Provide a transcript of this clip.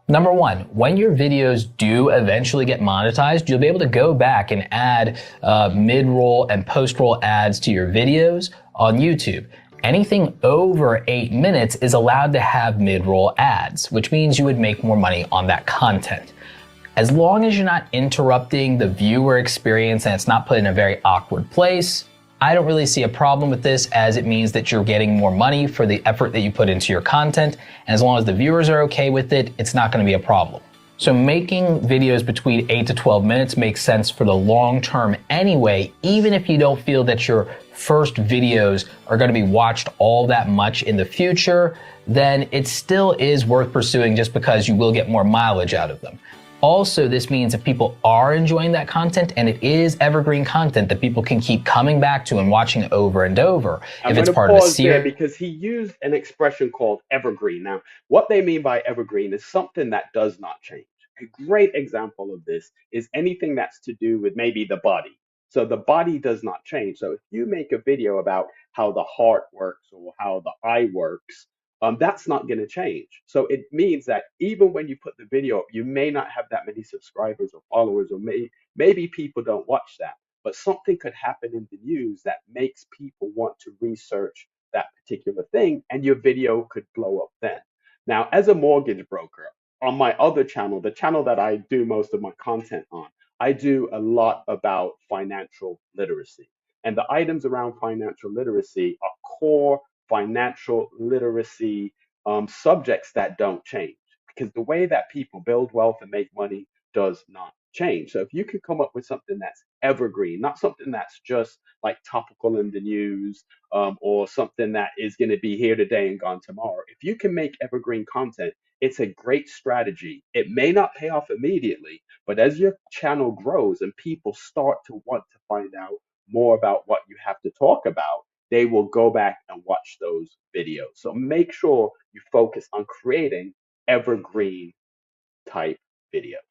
Number one, when your videos do eventually get monetized, you'll be able to go back and add mid-roll and post-roll ads to your videos on YouTube. Anything over 8 minutes is allowed to have mid-roll ads, which means you would make more money on that content. As long as you're not interrupting the viewer experience and it's not put in a very awkward place, I don't really see a problem with this, as it means that you're getting more money for the effort that you put into your content. And as long as the viewers are okay with it, it's not going to be a problem. So making videos between 8 to 12 minutes makes sense for the long term anyway, even if you don't feel that your first videos are going to be watched all that much in the future, then it still is worth pursuing just because you will get more mileage out of them. Also, this means if people are enjoying that content and it is evergreen content that people can keep coming back to and watching over and over. I'm If going it's to part of a pause there series. because he used an expression called evergreen. Now, what they mean by evergreen is something that does not change. A great example of this is anything that's to do with maybe the body. So the body does not change. So if you make a video about how the heart works or how the eye works, that's not going to change. So it means that even when you put the video up, you may not have that many subscribers or followers, or maybe people don't watch that, but something could happen in the news that makes people want to research that particular thing, and your video could blow up then. Now, as a mortgage broker, on my other channel, the channel that I do most of my content on, I do a lot about financial literacy. And the items around financial literacy are core financial literacy subjects that don't change, because the way that people build wealth and make money does not change. So if you could come up with something that's evergreen, not something that's just like topical in the news, or something that is going to be here today and gone tomorrow. If you can make evergreen content, it's a great strategy. It may not pay off immediately, but as your channel grows and people start to want to find out more about what you have to talk about, they will go back and watch those videos. So make sure you focus on creating evergreen type videos.